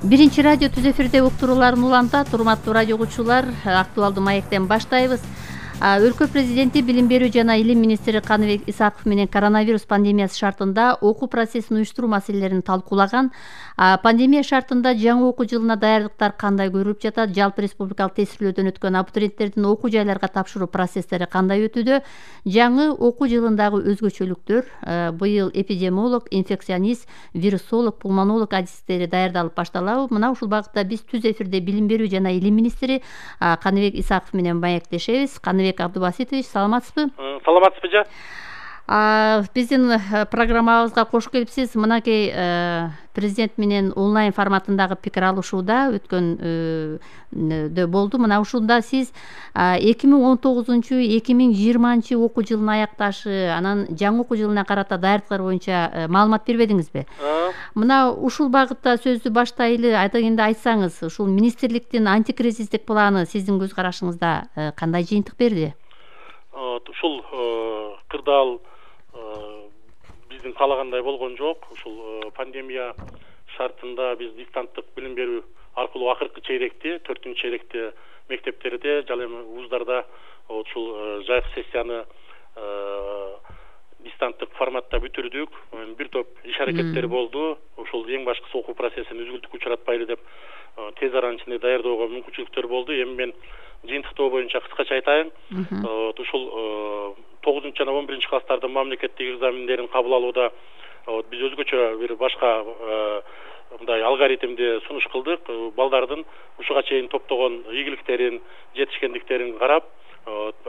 Биринчи радио түз эфирде уктурууларын улантат. Урматтуу радио угуучулар, актуалдуу маектен баштайбыз. Өлкө президенти, билим берүү жана илим министри Каныбек Исаков менен коронавирус пандемиясы шартында окуу процессин уюштуруу маселелерин талкуулаган. Пандемия шартында жаңы окуу жылына даярдыктар кандай көрүлүп жатат? Жалпы республикалык тестирүүлөөдөн өткөн абитуриенттердин окуу жайларга тапшыруу процесстери кандай өтүүдө? Жаңы окуу жылындагы өзгөчөлүктөр, быйыл эпидемиолог, инфекционист, вирусолог, пулмонолог адистери даярдалып башталабы? Мына ушул багытта биз түз эфирде билим берүү жана илим министри Каныбек Исаков менен маектешебиз. Каныбек Абдубаситович, саламатсызбы? Саламатсызбы жа. Биздин программабызга кош келипсиз. Мынакей президент менен онлайн форматындагы пикир алышууда өткөндө болду. Мына ушунда сиз 2019-2020 окуу жылын аякташы, анан жаңы окуу жылына карата даярдыктар боюнча маалымат бербедиңизби? Мына ушул багытта сөздү баштайлы. Айта келгенде айтсаңыз, ушул министрликтин антикризистик планы сиздин көз карашыңызда кандай жыйынтык берди? Ушул кырдаал биздин каалагандай болгон жок. Ушул пандемия шартында биз дистанттык билим берүү аркылуу акыркы чейректи, 4-чейректе мектептерде жана эми вуздарда ушул жайкы сессияны дистанттык форматта бүтүрдүк. Бир топ иш аракеттер болду. Ушул эң башкысы окуу процессин үзгүлтүккө учуратпайлы деп тез аранын ичинде даярдоого мүмкүнчүлүктөр болду. Эми мен жыйынтыктоо боюнча кыскача айтайын. Ушул 9 жана 11 класстардын мамлекеттик экзамендерин кабыл алууда биз өзгөчө бир башка мындай алгоритмди сунуш кылдык. Балдардын ушуга чейин топтогон ийгиликтерин, жетишкендиктерин карап,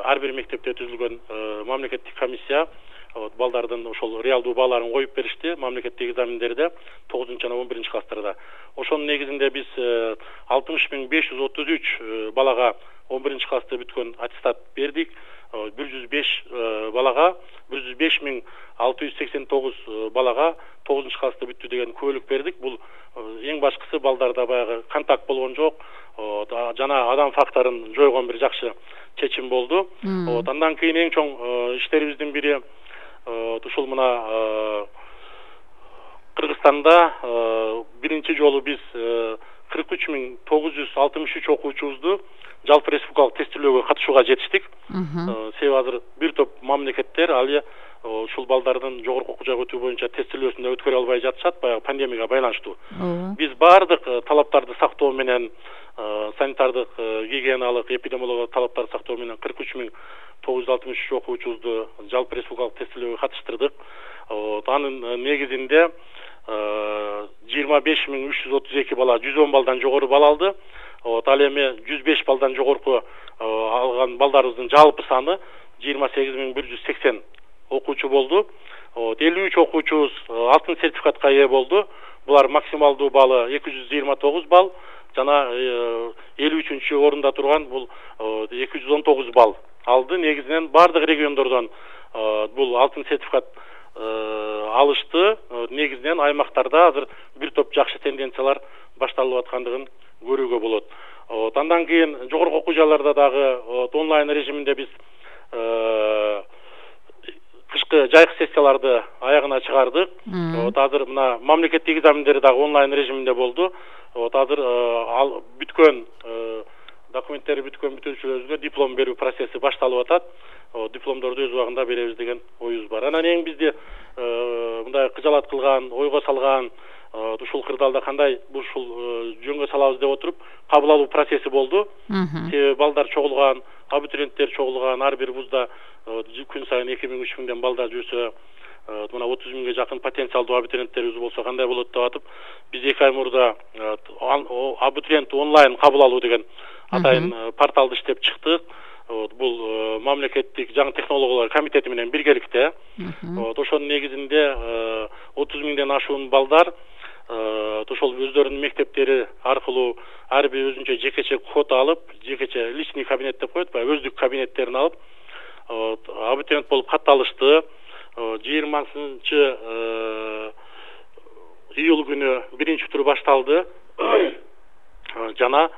ар бир мектепте түзүлгөн мамлекеттик комиссия балдардын ошол реалдуу бааларын коюп беришти мамлекеттик экзамендерде 9 жана 11 класстарда. Ошонун негизинде биз 60.533 балага 11 классты бүткөн аттестат бердик. 105 балага 105.689 балага 9 классты бүттү деген күбөлүк бердик. Бул эң башкысы балдарда баягы контакт болгон жок, жана адам факторун жойгон бир жакшы чечим болду. Андан кийин эң чоң иштерибиздин бири ушул мына Кыргызстанда биринчи жолу биз 43.963 окуучубузду жалпы республикалык тестирлөөгө катышууга жетиштик. Себеби азыр бир топ мамлекеттер али ушул балдардын жогорку окуу жайга өтүү боюнча тестирлөөсүндө өткөрө албай жатышат, баягы пандемияга байланыштуу. Биз баардык талаптарды сактоо менен, санитардык, гигиеналык, эпидемиологиялык талаптарды сактоо менен 43.963 окуучубузду жалпы республикалык тестирлөөгө катыштырдык. Анын негизинде 25.332 бала 110 балдан жогору бал алды. Ал эми 105 балдан жогорку алган балдарыбыздын жалпы саны 28.180 окуучу болду. 53 окуучубуз алтын сертификатка ээ болду. Булар максималдуу балы 229 балл жана 53-чү орунда турган бул 219 балл алды. Негизинен бардык региондордон бул алтын сертификат алышты. Негизинен аймактарда азыр бир топ жакшы тенденциялар башталып аткандыгын көрүүгө болот. Андан кийин жогорку окуу жайларда дагы онлайн режиминде биз кышкы жайкы сессияларды аягына чыгардык. Азыр мына мамлекеттик экзамендер дагы онлайн режиминде болду. Азыр бүткөн документтери бүткөн бүтүүчүлөрүбүзгө диплом берүү процесси башталып атат. Дипломдорду өз убагында беребиз деген оюбуз бар. Анан эң бизди мындай кыжалат кылган, ойго салган ушул кырдаалда кандай ушул жөнгө салабыз деп отуруп кабыл алуу процесси болду. Себеби балдар чогулган, абитуриенттер чогулган, ар бир вузда күн сайын 2000-3000ден балдар жүрсө, мына 30 миңге жакын потенциалдуу абитуриенттерибиз болсо кандай болот деп атып, биз 2 ай мурда абитуриент онлайн кабыл алуу деген атайын порталды иштеп чыктык. Бул мамлекеттик жаңы технологиялар комитети менен биргеликте. Ошонун негизинде 30 миңден ашуун балдар ошол өздөрүнүн мектептери аркылуу ар бир өзүнчө жекече код алып, жекече личный кабинет деп коет, өздүк кабинеттерин алып абитуриент болуп катталышты. 20 июль күнү биринчи тур башталды. Жана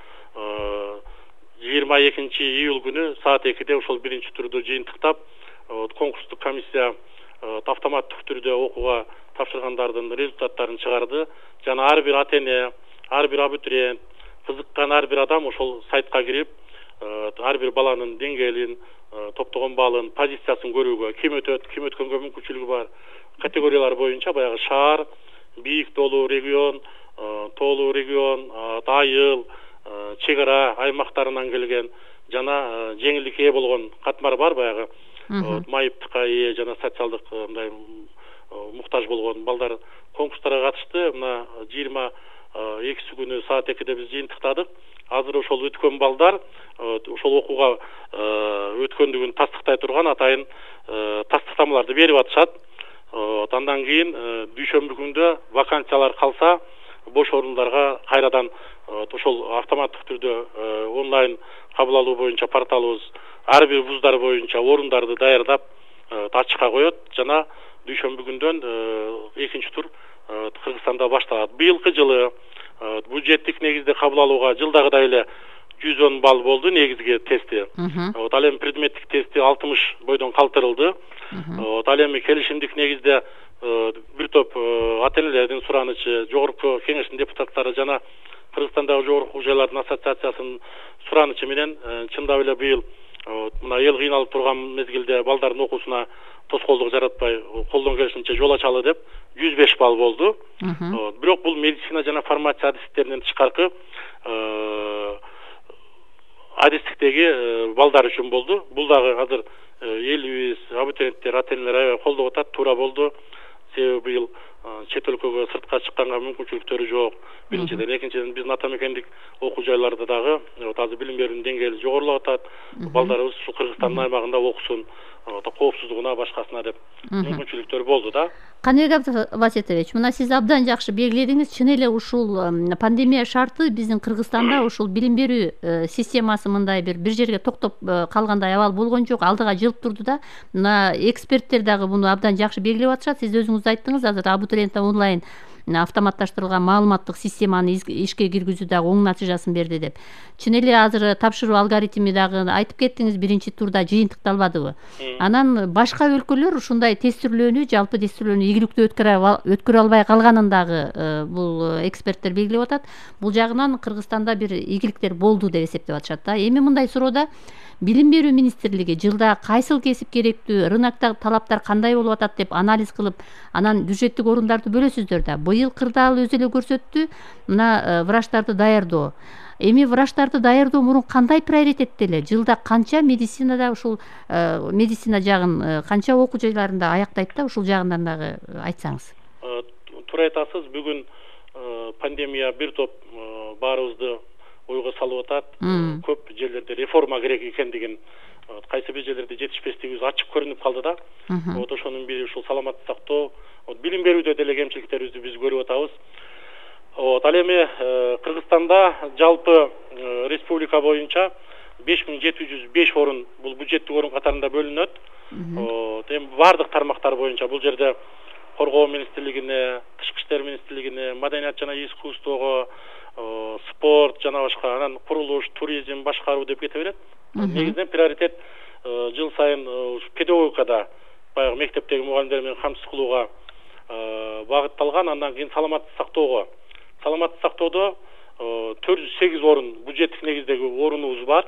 22 июль күнү саат 2-де ошол биринчи турду жыйынтыктап конкурстук комиссия автоматтык түрдө окууга тапшыргандардын результаттарын чыгарды. Жана ар бир ата-эне ар бир абитуриент, кызыккан ар бир адам ошол сайтка кирип, ар бир баланын деңгээлин, топтогон балын, позициясын көрүүгө, ким өтөт, ким өткөнгө мүмкүнчүлүгү бар категориялар боюнча баягы шаар, бийик тоолуу регион, тоолуу регион, айыл, чек ара аймактарынан келген жана жеңилдикке ээ болгон катмар бар баягы майыптыкка ээ жана социалдык мындай муктаж болгон балдар конкурстарга катышты. Мына 22 күнү саат 2-де биз жыйынтыктадык. Азыр ошол өткөн балдар ошол окууга өткөндүгүн тастыктай турган атайын тастыктамаларды берип атышат. Андан кийин дүйшөмбү күндө вакансиялар калса, бош орундарга кайрадан ошол автоматтык түрдө онлайн кабыл алуу боюнча порталыбыз ар бир вуздар боюнча орундарды даярдап ачыкка коет жана дүйшөмбү күндөн экинчи тур Кыргызстанда башталат. Быйылкы жылы бюджеттик негизде кабыл алууга жылдагыдай эле 110 балл болду негизги тести. Ал эми предметтик тести 60 бойдон калтырылды. Ал эми келишимдик негизде бир топ ата-энелердин суранычы, жогорку кеңештин депутаттары жана Кыргызстандагы жогорку окуу жайлардын ассоциациясынын суранычы менен чындап эле быйыл мына эл кыйналып турган мезгилде балдардын окуусуна тоскоолдук жаратпай колдон келишинче жол ачалы деп 105 балл болду. Бирок бул медицина жана фармация адистиктеринен тышкаркы адистиктеги балдар үчүн болду. Бул дагы азыр элибиз абитуриенттер, ата-энелер аябай колдоп атат, туура болду. Себеби быйыл чет өлкөгө сыртка чыкканга мүмкүнчүлүктөрү жок. Биринчиден, экинчиден биздин ата мекендик окуу жайларда дагы азыр билим берүүнүн деңгээли жогорулап атат. Балдарыбыз ушу Кыргызстандын аймагында окусун, коопсуздугуна башкасына деп мүмкүнчүлүктөр болду да. Каныбек Абасетович, мына сиз абдан жакшы белгиледиңиз. Чын эле ушул пандемия шарты биздин Кыргызстанда ушул билим берүү системасы мындай бир жерге токтоп калгандай абал болгон жок, алдыга жылып турду да. Мына эксперттер дагы буну абдан жакшы белгилеп атышат. Сиз өзүңүз айттыңыз, азыр абитуриент онлайн автоматташтырылган маалыматтык системаны ишке киргизүү дагы оң натыйжасын берди деп. Чын эле азыр тапшыруу алгоритми дагы айтып кеттиңиз, биринчи турда жыйынтыкталбадыбы? Анан башка өлкөлөр ушундай тестирлөөнү, жалпы тестирлөөнү ийгиликтүү өткөрө албай калганын дагы бул эксперттер белгилеп атат. Бул жагынан Кыргызстанда бир ийгиликтер болду деп эсептеп атышат да. Эми мындай суроода Билим берүү министрлиги жылда кайсыл кесип керектүү, рыноктогу талаптар кандай болуп атат деп анализ кылып, анан бюджеттик орундарды бөлөсүздөр да. Быйыл кырдаал өзү эле көрсөттү, мына врачтарды даярдоо. Эми врачтарды даярдоо мурун кандай приоритетте эле? Жылда канча медицинада ушул медицина жагын канча окуу жайларында аяктайт да, ушул жагынан дагы айтсаңыз. Туура айтасыз, бүгүн пандемия бир топ баарыбызды ойго салып атат. Көп жерлерде реформа керек экендигин, кайсы бир жерлерде жетишпестигибиз ачык көрүнүп калды да. Ошонун бири ушул саламаттык сактоо, билим берүүдө деле кемчиликтерибизди биз көрүп атабыз. Ал эми Кыргызстанда жалпы республика боюнча 5705 орун бул бюджеттик орун катарында бөлүнөт. Эми бардык тармактар боюнча бул жерде Коргоо министрлигине, Тышкы иштер министрлигине, Маданият жана искусствого, спорт жана башка, анан курулуш, туризм, башкаруу деп кете берет. Негизинен приоритет жыл сайын педагогикада баягы мектептеги мугалимдер менен камсыз кылууга багытталган. Андан кийин саламаттык сактоого. Саламаттык сактоодо 408 орун бюджеттик негиздеги орунубуз бар.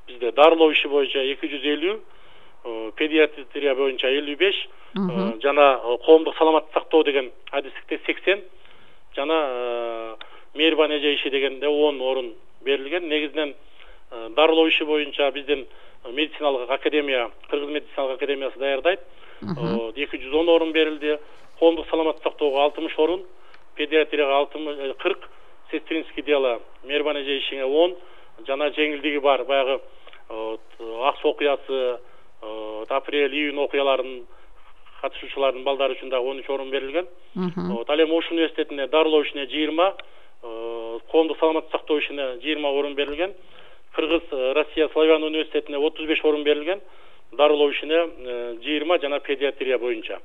Бизде дарылоо иши боюнча 250, педиатрия боюнча 55, жана коомдук саламаттык сактоо деген адистикте 80, жана мейирбан эже иши дегенде 10 орун берилген. Негизинен дарылоо иши боюнча биздин медициналык академия, Кыргыз медициналык академиясы даярдайт. 210 орун берилди. Коомдук саламаттык сактоого 60 орун, педиатрияга 40, сестринский дело, мейирбан эже ишине 10, жана жеңилдиги бар баягы акс окуясы, апрель, июнь окуяларынын катышуучулардын балдары үчүн дагы 13 орун берилген. Ал эми Ош университетине дарылоо ишине 20, коомдук саламаттык сактоо ишине 20 орун берилген. Кыргыз Россия Славян университетине 35 орун берилген. Дарылоо ишине 20 жана педиатрия боюнча.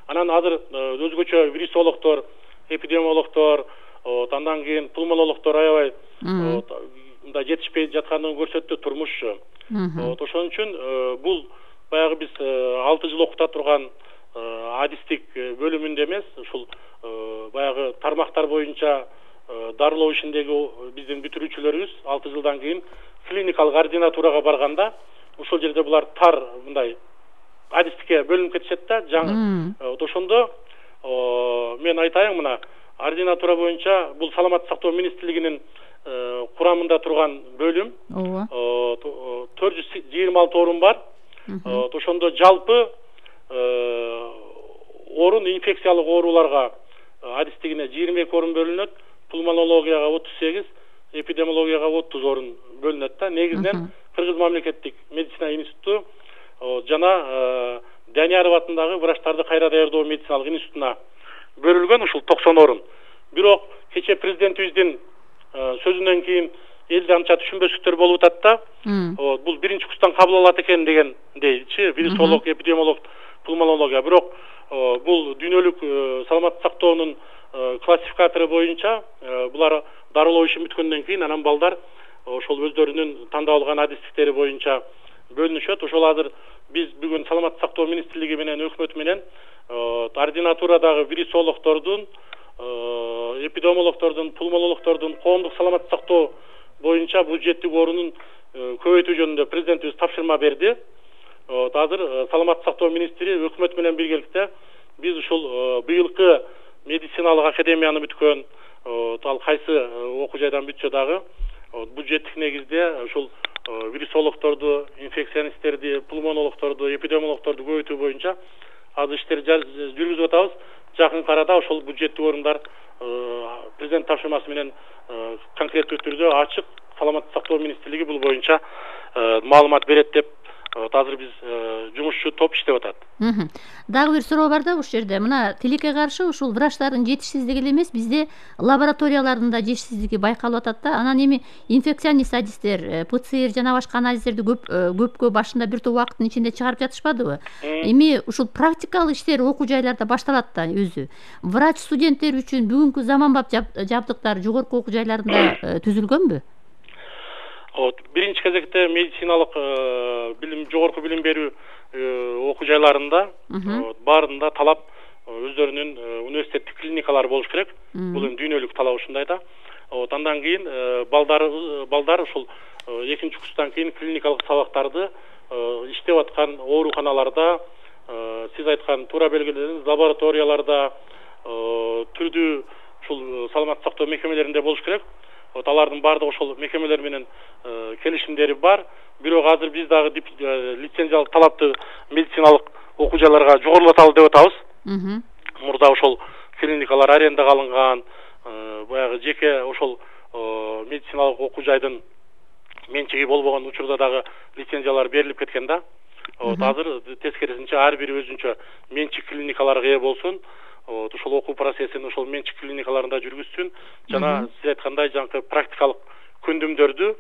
Анан азыр өзгөчө вирусологдор, эпидемиологдор, андан кийин пулмонологдор аябай мындай жетишпей жаткандыгын көрсөттү турмуш. Ошон үчүн бул баягы биз 6 жыл окута турган адистик бөлүмүндө эмес, ушул баягы тармактар боюнча дарылоо ишиндеги биздин бүтүрүүчүлөрүбүз 6 жылдан кийин клиникалык ординатурага барганда ошол жерде булар тар мындай адистикке бөлүнүп кетишет да. Ошондо мен айтайын, мына ординатура боюнча бул саламаттык сактоо министрлигинин курамында турган бөлүм 426 орун бар. Ошондо жалпы орун инфекциялык ооруларга адистигине 22 орун бөлүнөт, пулмонологияга 38, эпидемиологияга 30 орун бөлүнөт да. Негизинен Кыргыз мамлекеттик медицина институту жана Данияров атындагы врачтарды кайра даярдоо медициналык институтуна бөлүнгөн ушул 90 орун. Бирок кече президентибиздин сөзүнөн кийин элде анча түшүнбөстүктөр болуп атат да. Бул биринчи курстан кабыл алат экен дегендейчи, вирусолог, эпидемиолог, пулмонология. Бирок бул дүйнөлүк саламаттык сактоонун классификатору боюнча булар дарылоо ишин бүткөндөн кийин анан балдар ошол өздөрүнүн тандап алган адистиктери боюнча бөлүнүшөт. Ошол азыр биз бүгүн саламаттык сактоо министрлиги менен өкмөт менен ординатурадагы вирусологдордун, эпидемиологдордун, пулмонологдордун коомдук саламаттык сактоо боюнча бюджеттик орунун көбөйтүү жөнүндө президентибиз тапшырма берди. Азыр саламаттык сактоо министри өкмөт менен биргеликте биз ушул быйылкы медициналык академияны бүткөн, ал кайсы окуу жайдан бүтсө дагы бюджеттик негизде ушул вирусологдорду, инфекционисттерди, пулмонологдорду, эпидемиологдорду көбөйтүү боюнча азыр иштерди жүргүзүп атабыз. Жакын арада ошол бюджеттик орундар президент тапшырмасы менен конкреттүү түрдө ачык саламаттык сактоо министрлиги бул боюнча маалымат берет деп азыр биз жумушчу топ иштеп атат. Дагы бир суроо бар да ушул жерде. Мына тилекке каршы ушул врачтардын жетишсиздиги эле эмес, бизде лабораториялардын да жетишсиздиги байкалып атат да. Анан эми инфекционист адистер, ПЦР жана башка анализдерди көпкө башында бир топ убакыттын ичинде чыгарып жатышпадыбы? Эми ушул практикалык иштер окуу жайларда башталат да өзү. Врач студенттер үчүн бүгүнкү заманбап жабдыктар жогорку окуу жайларында түзүлгөнбү? Биринчи кезекте медициналык жогорку билим берүү окуу жайларында баарында талап өздөрүнүн университеттик клиникалары болуш керек. Бул эми дүйнөлүк талап ушундай да. Андан кийин балдар ушул экинчи курстан кийин клиникалык сабактарды иштеп аткан ооруканаларда, сиз айткан туура белгиледиңиз, лабораторияларда, түрдүү ушул саламаттык сактоо мекемелеринде болуш керек. Алардын баардыгы ошол мекемелер менен келишимдери бар. Бирок азыр биз дагы лицензиялык талапты медициналык окуу жайларга жогорулаталы деп атабыз. Мурда ошол клиникалар арендага алынган, баягы жеке ошол медициналык окуу жайдын менчиги болбогон учурда дагы лицензиялар берилип кеткен да. Азыр тескерисинче ар бири өзүнчө менчик клиникаларга ээ болсун. Ошол окуу процессин ошол менчик клиникаларында жүргүзсүн. Жана сиз айткандай жаңкы практикалык көндүмдөрдү,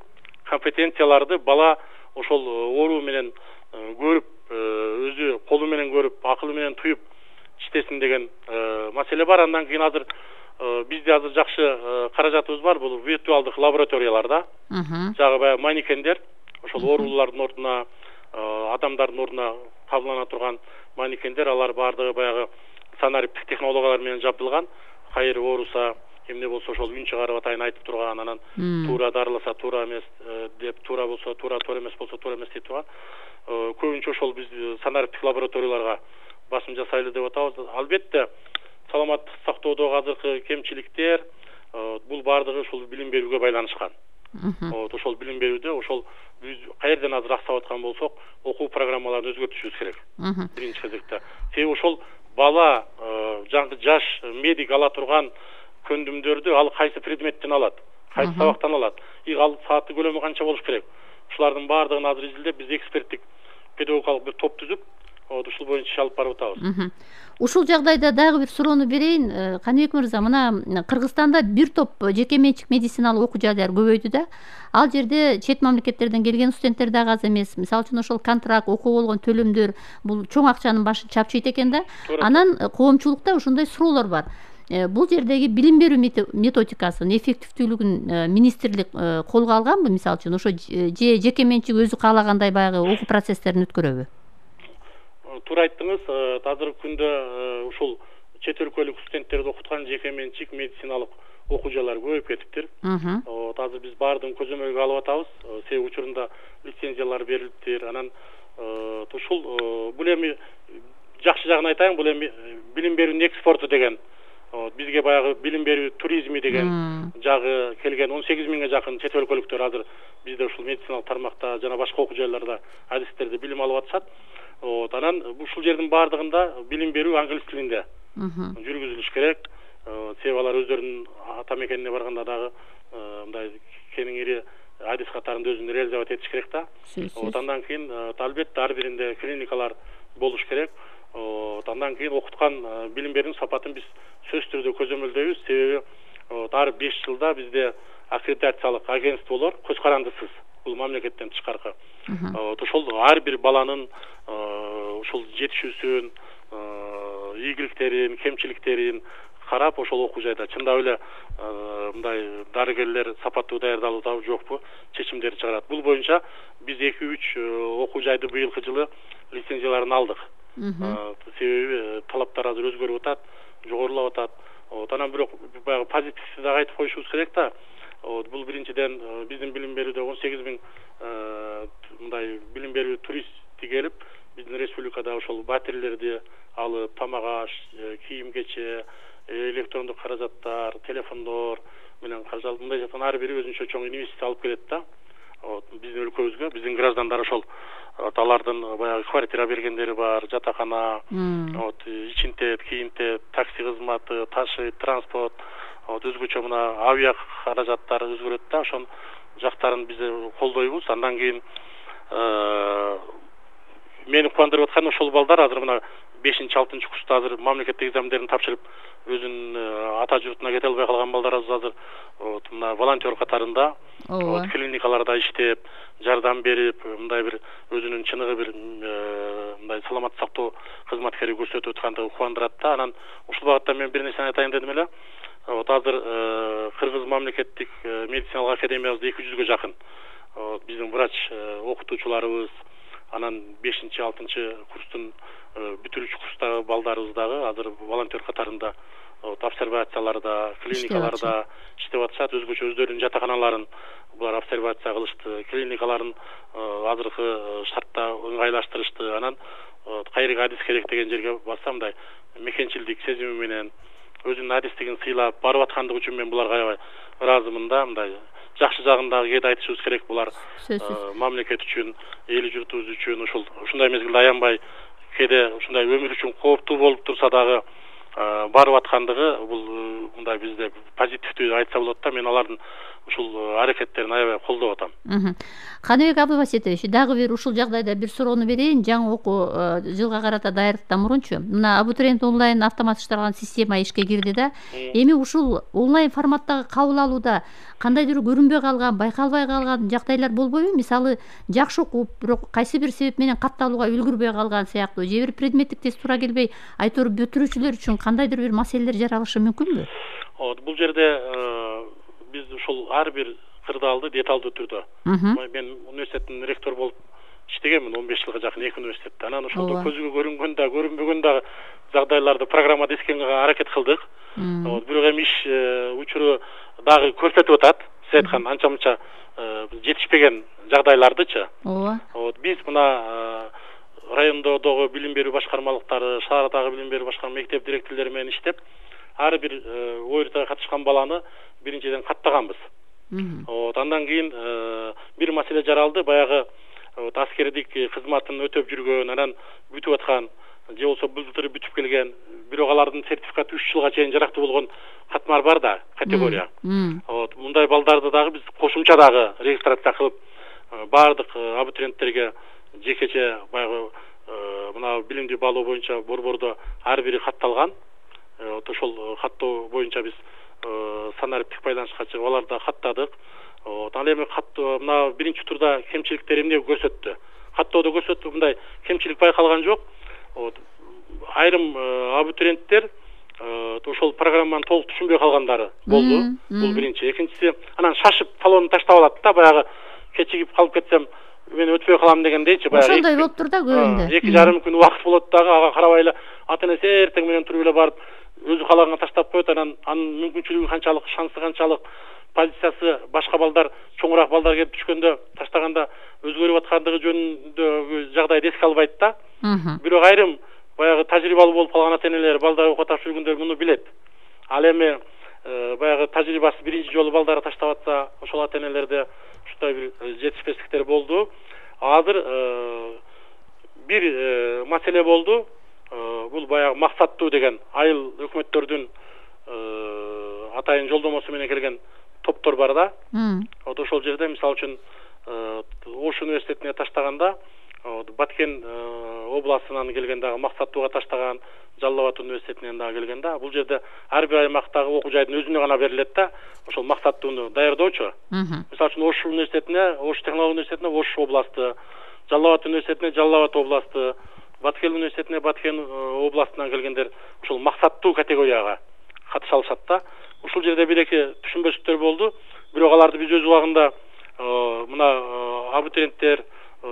компетенцияларды бала ошол оору менен көрүп, өзү колу менен көрүп, акылы менен туюп иштесин деген маселе бар. Андан кийин азыр бизде азыр жакшы каражатыбыз бар. Бул виртуалдык лабораторияларда жагы баягы манекендер, ошол оорулардын ордуна, адамдардын ордуна кабылдана турган манекендер, алар баардыгы баягы санариптик технологиялар менен жабдылган. Кайыр ооруса, эмне болсо ошол үн чыгарып атайын айтып турган, анан туура дарыласа туура эмес деп, туура болсо туура, туура эмес болсо туура эмес деп турган. Көбүнчө ошол биз санариптик лабораторияларга басым жасайлы деп атабыз. Албетте саламаттык сактоодогу азыркы кемчиликтер бул баардыгы ошол билим берүүгө байланышкан. Ошол билим берүүдө ошол биз каерден азыр аксап аткан болсок, окуу программаларын өзгөртүшүбүз керек. Биринчи кезекте. Себеби ошол бала жаш медик ала турган көндүмдөрдү ал кайсы предметтен алат, кайсы сабактан алат, ал сааты көлөмү канча болуш керек. Ушулардын баардыгын азыр изилдеп биз эксперттик педагогикалык бир топ түзүп, ушул боюнча иш алып барып атабыз. Ушул жагдайда дагы бир суроону берейин. Каныбек мырза, мына Кыргызстанда бир топ жеке менчик медициналык окуу жайлар көбөйдү да. Ал жерде чет мамлекеттерден келген студенттер дагы аз эмес. Мисалы үчүн ошол контракт, окуу болгон төлөмдөр бул чоң акчанын башын чапчыйт экен да. Анан коомчулукта ушундай суроолор бар. Бул жердеги билим берүү методикасын, эффективдүүлүгүн министрлик колго алганбы? Мисалы үчүн ошо жеке менчик өзү каалагандай баягы окуу процесстерин өткөрөбү? Туура айттыңыз. Азыркы күндө ушул чет өлкөлүк студенттерди окуткан жеке менчик медициналык окуучулар көбөйүп кетиптир. Азыр биз баардыгын көзөмөлгө алып атабыз. Себеби учурунда лицензиялар берилиптир. Анан ушул бул эми жакшы жагын айтайын, бул эми билим берүүнүн экспорту деген. Бизге баягы билим берүү туризми деген жагы келген 18 миңге жакын чет өлкөлүктөр азыр бизде ушул медициналык тармакта жана башка окуу жайларда адистерде билим алып атышат. Анан ушул жердин баардыгында билим берүү англис тилинде жүргүзүлүш керек. Себеби алар өздөрүнүн ата мекенине барганда дагы мындай кеңири адис катарында өзүн реализовать этиш керек да. Андан кийин албетте ар биринде клиникалар болуш керек. Андан кийин окуткан билим берүүнүн сапатын биз сөзсүз түрдө көзөмөлдөйбүз. Себеби ар 5 жылда бизде аккредитациялык агентство болор, көз карандысыз. Бул мамлекеттен тышкаркы. Ошол ар бир баланын ушул жетишүүсүн, ийгиликтерин, кемчиликтерин карап, ошол окуу жайда чындап эле мындай дарыгерлер сапаттуу даярдалуудабы жокпу чечимдерди чыгарат. Бул боюнча биз 2-3 окуу жайды быйылкы жылы лицензияларын алдык. Себеби талаптар азыр өзгөрүп атат, жогорулап атат. Анан бирок баягы позитивди дагы айтып коюшубуз керек да. Бул биринчиден биздин билим берүүдө 18 миң мындай билим берүү туристти келип, биздин республикада ошол батирлерди алып, тамак аш, кийим кече, электрондук каражаттар, телефондор менен каржалып, мындай жаткан ар бири өзүнчө чоң инвестиция алып келет да. Биздин өлкөбүзгө, биздин граждандар ошол алардын баягы квартира бергендери бар, жатакана, ичинтет, кийинтет, такси кызматы, ташый, транспорт, өзгөчө мына авиа каражаттары өзгөрөт да. Ошон жактарын биз колдойбуз. Андан кийин мени кубандырып аткан ошол балдар азыр мына 5-6 курста азыр мамлекеттик экзамендерин тапшырып өзүнүн ата журтуна кете албай калган балдарыбыз азыр мына волонтер катарында клиникаларда иштеп, жардам берип, мындай бир өзүнүн чыныгы бир мындай саламат сактоо кызматкери көрсөтүп аткандыгы кубандырат да. Анан ушул багытта мен бир нерсени айтайын дедим эле. Азыр Кыргыз мамлекеттик медициналык академиябызда 200ге жакын биздин врач окутуучуларыбыз, анан 5-6 курстун бүтүрүүчү курстагы балдарыбыз дагы азыр волонтер катарында обсервацияларда, клиникаларда иштеп атышат. Өзгөчө өздөрүнүн жатаканаларын булар обсервация кылышты, клиникаларын азыркы шартта ыңгайлаштырышты. Анан кайрыгы адис керек деген жерге барсам мындай мекенчилдик сезими менен өзүнүн адистигин сыйлап барып аткандыгы үчүн мен буларга аябай ыраазымын да. Мындай жакшы жагын дагы кээде айтышыбыз керек. Булар мамлекет үчүн, эл журтубуз үчүн ушундай мезгилде аянбай, кээде ушундай өмүр үчүн кооптуу болуп турса дагы барып аткандыгы бул мындай бизде позитивдүү айтса болот да. Мен алардын ушул аракеттерин аябай колдоп атам. Каныбек Абдубаситович, дагы бир ушул жагдайда бир суроону берейин. Жаңы окуу жылга карата даярдыктан мурунчу мына абитуриент онлайн автоматташтырылган система ишке кирди да. Эми ушул онлайн форматтагы кабыл алууда кандайдыр көрүнбөй калган, байкалбай калган жагдайлар болбойбу? Мисалы, жакшы окуп, бирок кайсы бир себеп менен катталууга үлгүрбөй калган сыяктуу, же бир предметтик тест туура келбей, айтор бүтүрүүчүлөр үчүн кандайдыр бир маселелер жаралышы мүмкүнбү? Бул жерде биз ушул ар бир кырдаалды деталдуу түрдө, мен университеттин ректор болуп иштегенмин 15 жылга жакын 2 университетте. Анан ошолдо көзгө көрүнгөн да, көрүнбөгөн да жагдайларды программада эскенге аракет кылдык. Бирок эми иш учуру дагы көрсөтүп атат. Сиз айткан анча-мынча жетишпеген жагдайлардычы. Биз мына райондогу билим берүү башкармалыктары, шаардагы билим берүү башкарма мектеп директорлору менен иштеп, ар бир ойрутага катышкан баланы биринчиден каттаганбыз. Андан кийин бир маселе жаралды. Баягы аскердик кызматын өтөп жүргөн, анан бүтүп аткан, же болсо былтыр бүтүп келген, бирок алардын сертификаты 3 жылга чейин жарактуу болгон катмар бар да, категория. Мындай балдарды дагы биз кошумча дагы регистрация кылып, баардык абитуриенттерге жекече баягы мына билимди баалоо боюнча борбордо ар бири катталган. Ошол каттоо боюнча биз санариптик байланышка чыгып аларды каттадык. Ал эми мына биринчи турда кемчиликтер эмне көрсөттү? Каттоодо көрсөттү, мындай кемчилик байкалган жок. Айрым абитуриенттер ошол программаны толук түшүнбөй калгандары болду. Бул биринчи. Экинчиси, анан шашып талонун таштап алат да, баягы кечигип калып кетсем мен өтпөй калам дегендейчи. Ошондой болуп тур да көбүндө. 2,5 күн убакыт болот дагы, ага карабай эле ата энеси эртең менен туруп эле барып өзү каалаганга таштап коет, анан анын мүмкүнчүлүгү канчалык, шансы канчалык, позициясы башка балдар, чоңураак балдар келип түшкөндө таштаганда өзгөрүп аткандыгы жөнүндөгү жагдайды эске албайт да. Бирок айрым баягы тажрыйбалуу болуп калган ата-энелер, балдар окуп атып жүргөндөр муну билет. Ал эми баягы тажрыйбасы биринчи жолу балдары таштап атса, ошол ата-энелерде ушундай бир жетишпестиктер болду. Азыр бир маселе болду. Бул баягы максаттуу деген айыл өкмөттөрдүн атайын жолдомосу менен келген топтор бар да. Ошол жерде мисалы үчүн Ош университетине таштаганда, Баткен областынан келген дагы максаттууга таштаган, Жалал Абад университетинен дагы келген да. Бул жерде ар бир аймактагы окуу жайдын өзүнө гана берилет да, ошол максаттууну даярдоочу. Мисалы үчүн Ош университетине, Ош технология университетине Ош областы, Жалал Абад университетине Жалал Абад областы, Баткен университетине Баткен областынан келгендер ошол максаттуу категорияга катыша алышат да. Ушул жерде бир-эки түшүнбөчүлүктөр болду. Бирок аларды биз өз убагында мына абитуриенттер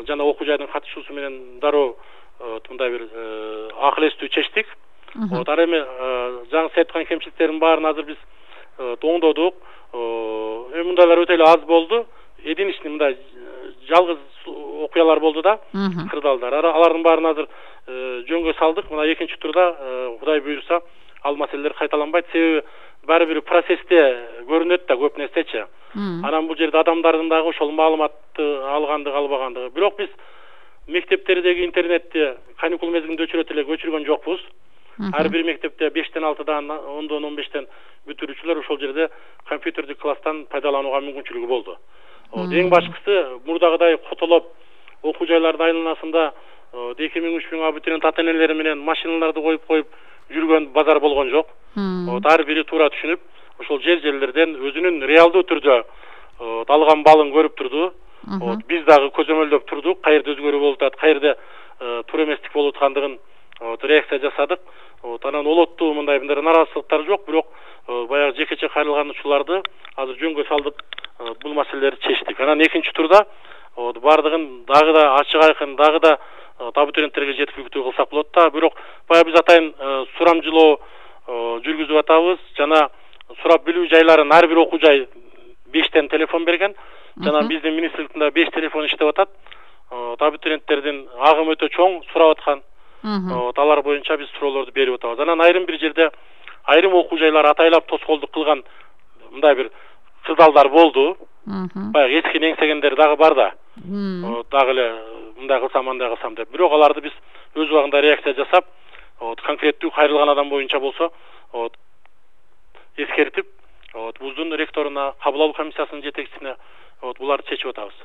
жана окуу жайдын катышуусу менен дароо мындай бир акыл эстүү чечтик. Ар эми жаңы сиз айткан кемчиликтердин баарын азыр биз оңдодук. Мындайлар өтө эле аз болду. Единичный мындай жалгыз окуялар болду да, кырдаалдар. Алардын баарын азыр жөнгө салдык. Мына экинчи турда Кудай буйруса ал маселелер кайталанбайт. Себеби баары бир процессте көрүнөт да көп нерсечи. Анан бул жерде адамдардын дагы ошол маалыматты алгандыгы, албагандыгы. Бирок биз мектептердеги интернетти каникул мезгилинде өчүрөт эле өчүргөн жокпуз. Ар бир мектепте 5-тен 6-дан, 10-дон 15-тен бүтүрүүчүлөр ошол жерде компьютердик класстан пайдаланууга мүмкүнчүлүгү болду. Эң башкысы мурдагыдай котолоп окуу жайлардын айланасында 2000-3000 абитуриент ата-энелери менен машиналарды коюп жүргөн базар болгон жок. Ар бири туура түшүнүп, ошол жерлерден өзүнүн реалдуу түрдө алган балын көрүп турду. Биз дагы көзөмөлдөп турдук, каерде өзгөрүү болуп атат, каерде туура эместик болуп аткандыгын реакция жасадык. Анан олоттуу мындай нараазычылыктар жок, бирок баягы жекече кайрылган учурларды азыр жөнгө салдык бул маселелерди чечтик. Анан экинчи турда бардыгын дагы да ачык айкын, дагы да абитуриенттерге жеткиликтүү кылсак болот да. Бирок баягы биз атайын сурамжылоо жүргүзүп атабыз. Жана сурап билүү жайларын ар бир окуу жай 5тен телефон берген. Жана биздин министрликтин 5 телефон иштеп атат. Абитуриенттердин агымы өтө чоң, сурап аткан. Алар боюнча биз суроолорду берип атабыз. Анан айрым бир жерде айрым окуу жайлар атайлап тоскоолдук кылган мындай бир кырдаалдар болду. Баягы эскини эңсегендер дагы бар да. Дагы эле мындай кылсам, андай кылсам деп. Бирок аларды биз өз убагында реакция жасап, конкреттүү кайрылган адам боюнча болсо, эскертип, вуздун ректоруна, кабыл алуу комиссиясынын жетекчисине буларды чечип атабыз.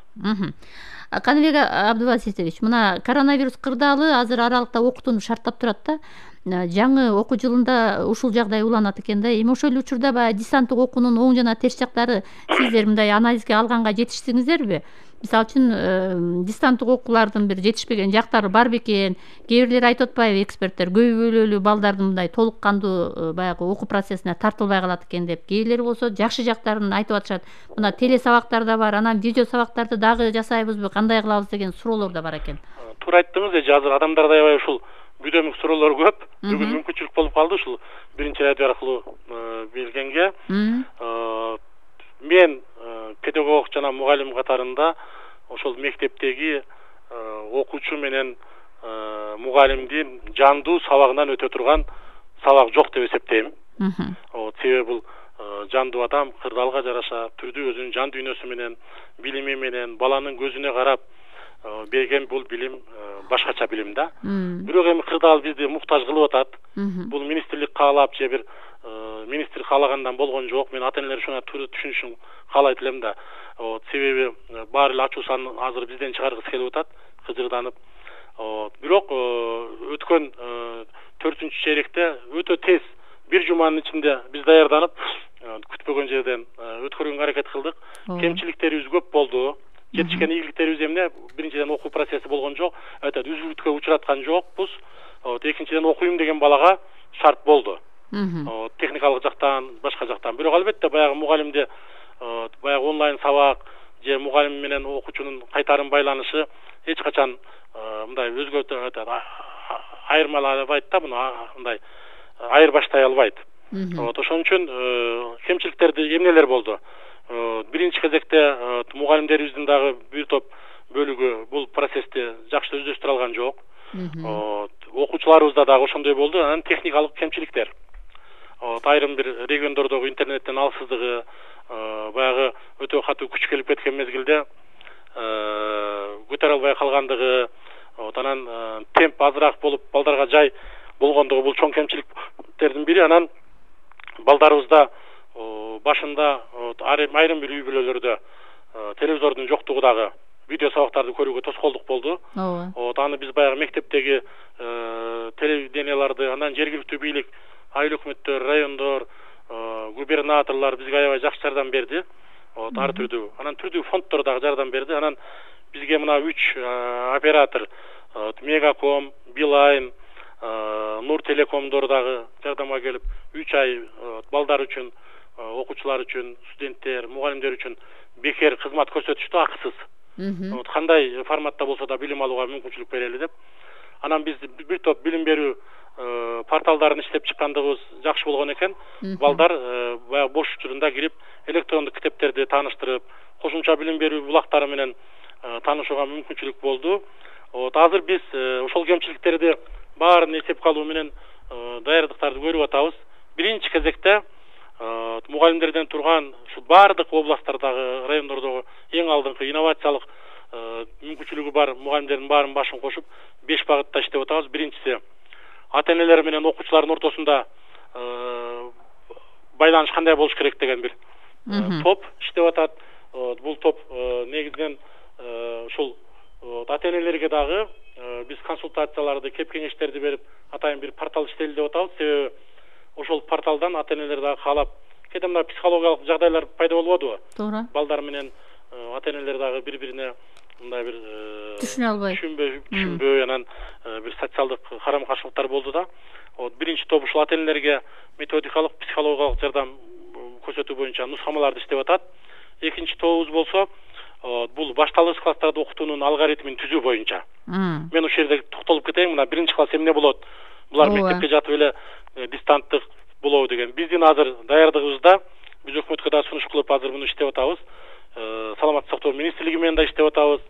Каныбек Абдубаситович, мына коронавирус кырдаалы азыр аралыкта окутууну шарттап турат да. Жаңы окуу жылында ушул жагдай уланат экен да. Эми ошол учурда баягы дистанттык окуунун оң жана терс жактары сиздер мындай анализге алганга жетиштиңиздерби? Мисалы үчүн дистанттык окуулардын бир жетишпеген жактары бар бекен? Кээ бирлер айтып атпайбы эксперттер, көбүлөлүү балдардын мындай толук кандуу баягы окуу процессине тартылбай калат экен деп. Кээ бирлер болсо жакшы жактарын айтып атышат. Мына теле сабактар да бар, анан видео сабактарды дагы жасайбызбы, кандай кылабыз деген суроолор да бар экен. Туура айттыңыз, азыр адамдарда аябай ушул бүдөмүк суроолор көп. Бүгүн мүмкүнчүлүк болуп калды ушул биринчи радио аркылуу билгенге. Мен педагог жана мугалим катарында ошол мектептеги окуучу менен мугалимдин жандуу сабагынан өтө турган сабак жок деп эсептейм. Себеби бул жандуу адам кырдаалга жараша түрдүү өзүнүн жан дүйнөсү менен, билими менен, баланын көзүнө карап берген бул билим башкача билим да. Бирок эми кырдаал бизди муктаж кылып атат. Бул министрлик каалап же бир министр каалагандан болгон жок. Мен ата-энелер ушуна туура түшүнүшүн каалайт элем да. Себеби баары эле ачуусун азыр бизден чыгаргысы келип атат, кыжырданып. Бирок өткөн 4-чейректе өтө тез бир жуманын ичинде биз даярданып, күтпөгөн жерден өткөргөнгө аракет кылдык. Кемчиликтерибиз көп болду. Жетишкен ийгиликтерибиз эмне? Биринчиден окуу процесси болгон жок. Үзүлүшкө учураткан жокпуз. Экинчиден окуйм деген балага шарт болду. Техникалык жактан, башка жактан. Бирок албетте баягы мугалимде баягы онлайн сабак же мугалим менен окуучунун кайтарым байланышы эч качан мындай өзгөртө айырмалабайт да, муну мындай айырбаштай албайт. Ошон үчүн кемчиликтерди эмнелер болду? Биринчи кезекте мугалимдерибиздин дагы бир топ бөлүгү бул процессти жакшы өздөштүрө алган жок. Окуучуларыбызда дагы ошондой болду. Анан техникалык кемчиликтер. Айрым бир региондордогу интернеттин алсыздыгы, баягы өтө катуу күч келип кеткен мезгилде көтөрө албай калгандыгы, анан темп азыраак болуп, балдарга жай болгондугу бул чоң кемчиликтердин бири. Анан балдарыбызда башында айрым бир үй бүлөлөрдө телевизордун жоктугу дагы видео сабактарды көрүүгө тоскоолдук болду. Аны биз баягы мектептеги телевиденияларды, анан жергиликтүү бийлик, айыл өкмөттөр, райондор, губернаторлор бизге аябай жакшы жардам берди. Ар түрдүү, анан түрдүү фонддор дагы жардам берди. Анан бизге мына 3 оператор, Мегаком, Билайн, Нур Телекомдор дагы жардамга келип, 3 ай балдар үчүн, окуучулар үчүн, студенттер, мугалимдер үчүн бекер кызмат көрсөтүштү, акысыз. Кандай форматта болсо да билим алууга мүмкүнчүлүк берели деп. Анан биз бир топ билим берүү порталдарын иштеп чыккандыгыбыз жакшы болгон экен. Балдар баягы бош учурунда кирип, электрондук китептерди тааныштырып, кошумча билим берүү булактары менен таанышууга мүмкүнчүлүк болду. Азыр биз ошол кемчиликтерди баарын эсепке алуу менен даярдыктарды көрүп атабыз. Биринчи кезекте мугалимдерден турган ушу баардык областтардагы, райондордогу эң алдыңкы инновациялык мүмкүнчүлүгү бар мугалимдердин баарын башын кошуп 5 багытта иштеп атабыз. Биринчиси ата-энелер менен окуучулардын ортосунда байланыш кандай болуш керек деген бир топ иштеп атат. Бул топ негизинен ушул ата-энелерге дагы биз консультацияларды, кеп кеңештерди берип, атайын бир портал иштели деп атабыз. Себеби ошол порталдан ата-энелер дагы каалап, кээде мына психологиялык жагдайлар пайда болбодубу? Туура. Балдар менен ата-энелер дагы бири-бирине мындай бир түшүнбөй, анан бир социалдык карама-каршылыктар болду да. Биринчи топ ушул ата-энелерге методикалык, психологиялык жардам көрсөтүү боюнча нускамаларды иштеп атат. Экинчи тобубуз болсо, бул башталгыч класстарда окутуунун алгоритмин түзүү боюнча. Мен ушул жерде токтолуп кетейин. Мына биринчи класс эмне болот? Булар мектепке жатып эле дистанттык болобу деген. Биздин азыр даярдыгыбызда биз өкмөткө да сунуш кылып азыр муну иштеп атабыз. Саламаттык сактоо министрлиги менен да иштеп атабыз.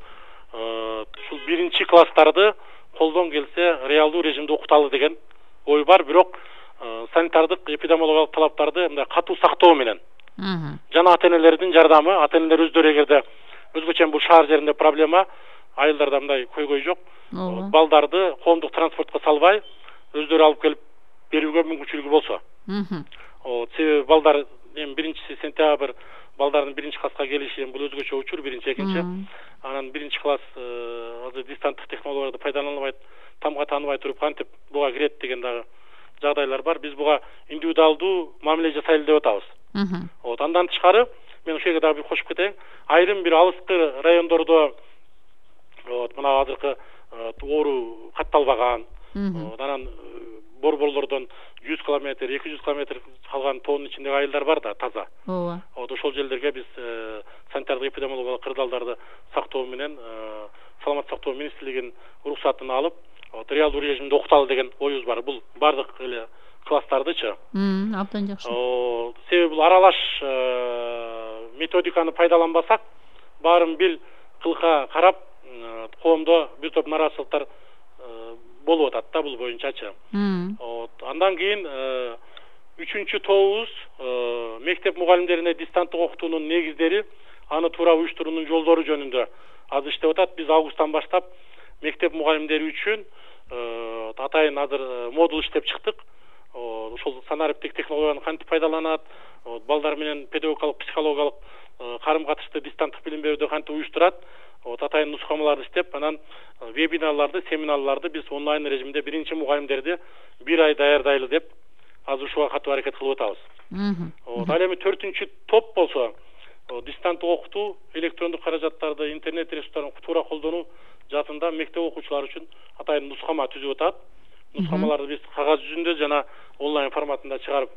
Ушул биринчи класстарды колдон келсе реалдуу режимде окуталы деген ой бар, бирок санитардык, эпидемиологиялык талаптарды мындай катуу сактоо менен. Жана ата-энелердин жардамы, ата-энелер өздөрү эгерде өзгөчө бул шаар жеринде проблема, айылдарда мындай көйгөй жок. Балдарды коомдук транспортко салбай, өздөрү алып келип берүүгө мүмкүнчүлүгү болсо. Себеби балдар биринчиси сентябрь, балдардын биринчи класска келиши бул өзгөчө учур, биринчи, экинчи. Анан биринчи класс азыр дистанттык технологияларды пайдаланылбай, тамга тааныбай туруп кантип буга кирет деген дагы жагдайлар бар. Биз буга индивидуалдуу мамиле жасайлы деп атабыз. Андан тышкары мен ошол жерге дагы бир кошуп кетейин. Айрым бир алыскы райондордо мына азыркы оору катталбаган, анан борборлордон 100 километр, 200 километр калган тоонун ичиндеги айылдар бар да, таза. Ошол жерлерге биз санитардык эпидемиологиялык кырдаалдарды сактоо менен саламаттык сактоо министрлигинин уруксатын алып, реалдуу режимде окуталы деген оюбуз бар. Бул бардык эле класстардычы. Абдан жакшы. Себеби бул аралаш методиканы пайдаланбасак, баарын бир кылка карап, коомдо бир топ нараазычылыктар болуп атат да бул боюнчачы. Андан кийин 3-чү тобубуз мектеп мугалимдерине дистанттык окутуунун негиздери, аны туура уюштуруунун жолдору жөнүндө азыр иштеп атат. Биз августтан баштап мектеп мугалимдери үчүн атайын азыр модул иштеп чыктык. Ошол санариптик технологияны кантип пайдаланат, балдар менен педагогикалык, психологиялык карым-катышты дистанттык билим берүүдө кантип уюштурат, атайын нускамаларды иштеп, анан вебинарларды, семинарларды биз онлайн режимде биринчи мугалимдерди 1 ай даярдайлы деп азыр ушуга катуу аракет кылып атабыз. Ал эми 4-чү топ болсо, дистанттык окутуу, электрондук каражаттарды, интернет ресурстарын туура колдонуу жаатында мектеп окуучулары үчүн атайын нускама түзүп атат. Нускамаларды биз кагаз жүзүндө жана онлайн форматында чыгарып,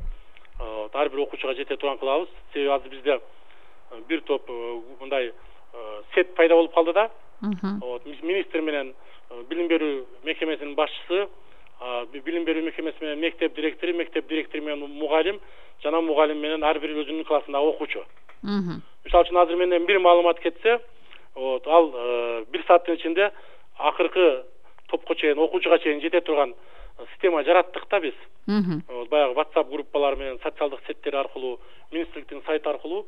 ар бир окуучуга жете турган кылабыз. Себеби азыр бизде бир топ мындай сет пайда болуп калды да. Министр менен билим берүү мекемесинин башчысы билим берүү мекемеси менен мектеп директору менен мугалим жана мугалим менен ар бир өзүнүн классындагы окуучу. Мисалы үчүн азыр менден бир маалымат кетсе, ал 1 сааттын ичинде акыркы топко чейин, окуучуга чейин жете турган система жараттык да биз. Баягы WhatsApp группалары менен социалдык сеттер аркылуу, министрликтин сайты аркылуу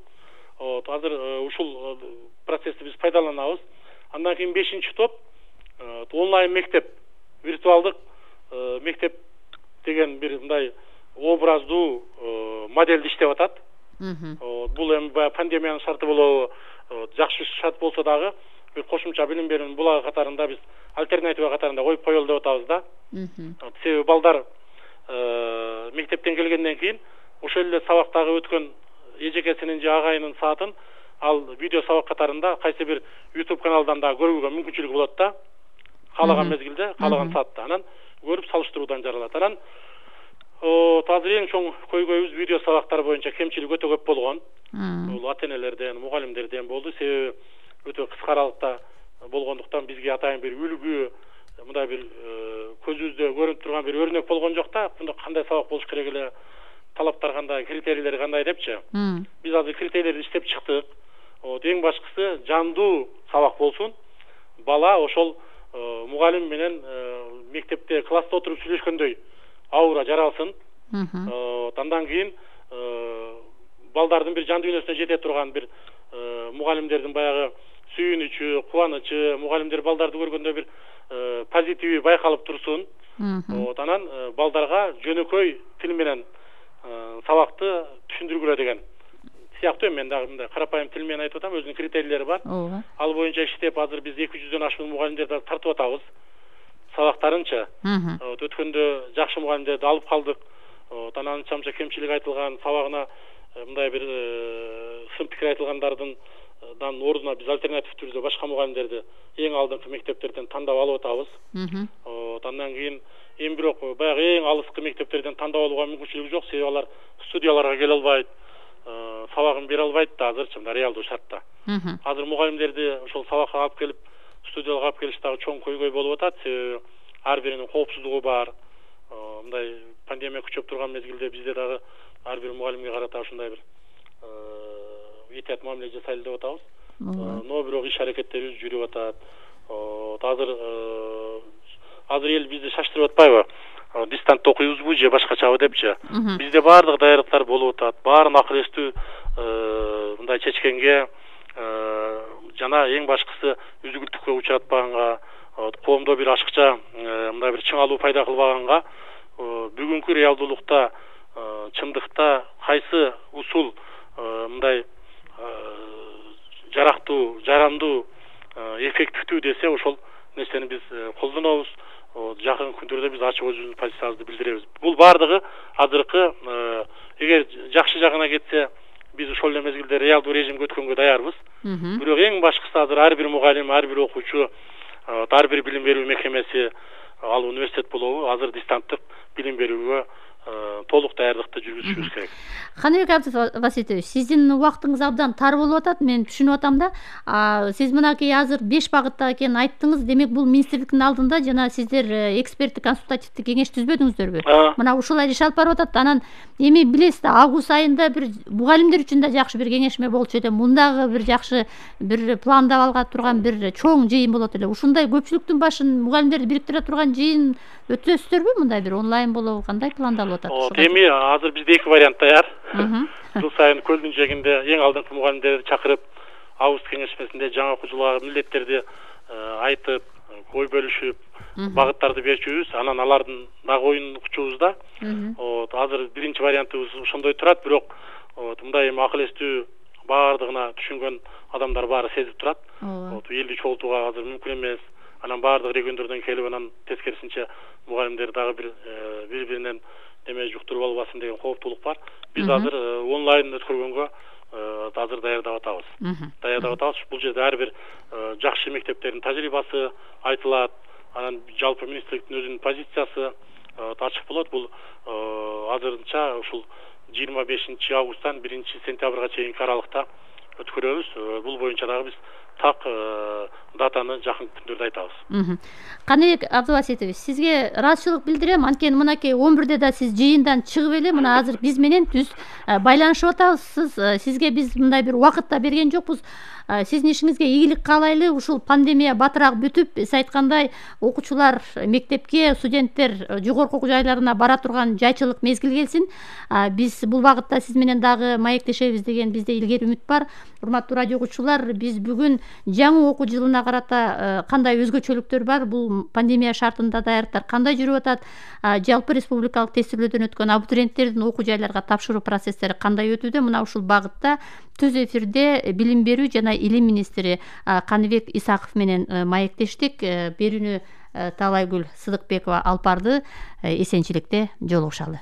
азыр ушул процессти биз пайдаланабыз. Андан кийин 5-топ онлайн мектеп, виртуалдык мектеп деген бир мындай образдуу моделди иштеп атат. Бул эми пандемиянын шарты болобу, жакшы шарт болсо дагы бир кошумча билим берүүнүн булагы катарында биз альтернатива катарында коюп коелу деп атабыз да. Себеби балдар мектептен келгенден кийин ошол эле сабактагы өткөн эжекесинин же агайынын саатын ал видео сабак катарында кайсы бир YouTube каналдан да көрүүгө мүмкүнчүлүгү болот да. Каалаган мезгилде, каалаган саатта анан көрүп салыштыруудан жаралат. Анан азыр эң чоң көйгөйүбүз видео сабактар боюнча кемчилик өтө көп болгон. Бул ата-энелерден, мугалимдерден болду. Себеби өтө кыска аралыкта болгондуктан бизге атайын бир үлгү, мындай бир көзүбүздө көрүнүп турган бир өрнөк болгон жок да. Мында кандай сабак болуш керек эле, талаптар кандай, критерийлери кандай депчи. Биз азыр критерийлерди иштеп чыктык. Эң башкысы жандуу сабак болсун. Бала ошол мугалим менен мектепте класста отуруп сүйлөшкөндөй аура жаралсын. Андан кийин балдардын бир жан дүйнөсүнө жете турган бир мугалимдердин баягы сүйүнүчү, кубанычы, мугалимдер балдарды көргөндө бир позитиви байкалып турсун. Анан балдарга жөнөкөй тил менен сабакты түшүндүргүлө деген сыяктуу. Мен дагы мындай карапайым тил менен айтып атам, өзүнүн критерийлери бар. Ал боюнча иштеп азыр биз 200дөн ашуун мугалимдерди тартып атабыз. Сабактарынча. Өткөндө жакшы мугалимдерди алып калдык. Анан чамча кемчилик айтылган сабагына мындай бир сын пикир айтылгандардын ордуна биз альтернатив түрдө башка мугалимдерди эң алдыңкы мектептерден тандап алып атабыз. Андан кийин эми бирок баягы эң алыскы мектептерден тандап алууга мүмкүнчүлүгү жок, себеби алар студияларга келе албайт, сабагын бере албайт да азырчы мындай реалдуу шартта. Азыр мугалимдерди ошол сабакка алып келип, студияга алып келиш дагы чоң көйгөй болуп атат. Себеби ар биринин коопсуздугу бар. Мындай пандемия күчөп турган мезгилде бизде дагы ар бир мугалимге карата ушундай бир этият мамиле жасайлы деп атабыз. Но бирок иш аракеттерибиз жүрүп атат. Азыр эл бизди шаштырып атпайбы? Дистантта окуйбузбу же башкачабы депчи. Бизде баардык даярдыктар болуп атат. Баарын акыл эстүү мындай чечкенге жана эң башкысы үзгүлтүккө учуратпаганга, коомдо бир ашыкча мындай бир чыңалуу пайда кылбаганга бүгүнкү реалдуулукта чындыкта кайсы усул мындай жарактуу, жарандуу, эффективдүү десе ошол нерсени биз колдонобуз. Жакын күндөрдө биз ачык өзүбүздүн позициябызды билдиребиз. Бул баардыгы азыркы эгер жакшы жагына кетсе биз ошол эле мезгилде реалдуу режимге өткөнгө даярбыз. Бирок эң башкысы азыр ар бир мугалим, ар бир окуучу, ар бир билим берүү мекемеси, ал университет болобу, азыр дистанттык билим берүүгө толук даярдыкты жүргүзүшүбүз керек. Каныбек Абдываситович, сиздин убактыңыз абдан тар болуп атат, мен түшүнүп атам да. Сиз мынакей азыр 5 багытта экенин айттыңыз. Демек бул министрликтин алдында жана сиздер эксперттик консультативдик кеңеш түзбөдүңүздөрбү? Мына ушулай иш алып барып атат. Анан эми билесиз да, август айында бир мугалимдер үчүн да жакшы бир кеңешме болчу эле. Мундагы бир жакшы бир пландап алга турган бир чоң жыйын болот эле. Ушундай көпчүлүктүн башын мугалимдерди бириктире турган жыйын өтөсүздөрбү? Мындай бир онлайн болобу, кандай пландалып атат? Эми азыр бизде 2 вариант даяр. Жыл сайын көлдүн жээгинде эң алдыңкы мугалимдерди чакырып, август кеңешмесинде жаңы окуу жылга милдеттерди айтып, ой бөлүшүп, багыттарды берчүбүз. Анан алардын дагы оюн укчубуз да. Азыр биринчи вариантыбыз ошондой турат, бирок мындай эми акыл эстүү баардыгына түшүнгөн адамдар баары сезип турат. Элди чогултууга азыр мүмкүн эмес. Анан баардык региондордон келип, анан тескерисинче мугалимдер дагы бири-биринен неме жуктуруп албасын деген кооптуулук бар. Биз азыр онлайн өткөргөнгө азыр даярдап атабыз. Бул жерде ар бир жакшы мектептердин тажрыйбасы айтылат. Анан жалпы министрликтин өзүнүн позициясы ачык болот. Бул азырынча ушул 25 августтан 1 сентябрга чейинки аралыкта өткөрөбүз. Бул боюнча дагы биз так датаны жакын күндөрдө айтабыз. Каныбек Абдубаситович, сизге ыраазычылык билдирем. Анткени мынакей 11-де да сиз жыйындан чыгып эле мына азыр биз менен түз байланышып атабыз. Сизге биз мындай бир убакыт да берген жокпуз. Сиздин ишиңизге ийгилик каалайлы. Ушул пандемия батыраак бүтүп, сиз айткандай окуучулар мектепке, студенттер жогорку окуу жайларына бара турган жайчылык мезгил келсин. Биз бул багытта сиз менен дагы маектешебиз деген бизде илгери үмүт бар. Урматтуу радио угуучулар, биз бүгүн жаңы окуу жылына карата кандай өзгөчөлүктөр бар, бул пандемия шартында даярдыктар кандай жүрүп атат, жалпы республикалык тестирөөдөн өткөн абитуриенттердин окуу жайларга тапшыруу процесстери кандай өтүүдө, мына ушул багытта түз эфирде билим берүү жана илим министри Каныбек Исаков менен маектештик. Берүүнү Таалайгүл Сыдыкбекова алып барды. Эсенчиликте жолугушалы.